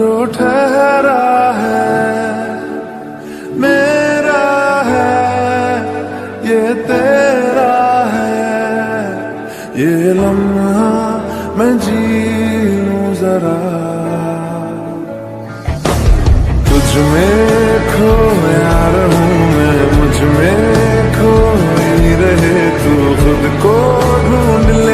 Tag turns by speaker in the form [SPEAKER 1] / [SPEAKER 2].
[SPEAKER 1] जो ठहरा है मेरा है, ये तेरा है, ये लम्हा मैं जी लूं जरा। तुझ में खोया रहूं मैं, मुझ में खोई रहे तू, खुद को ढूंढ ले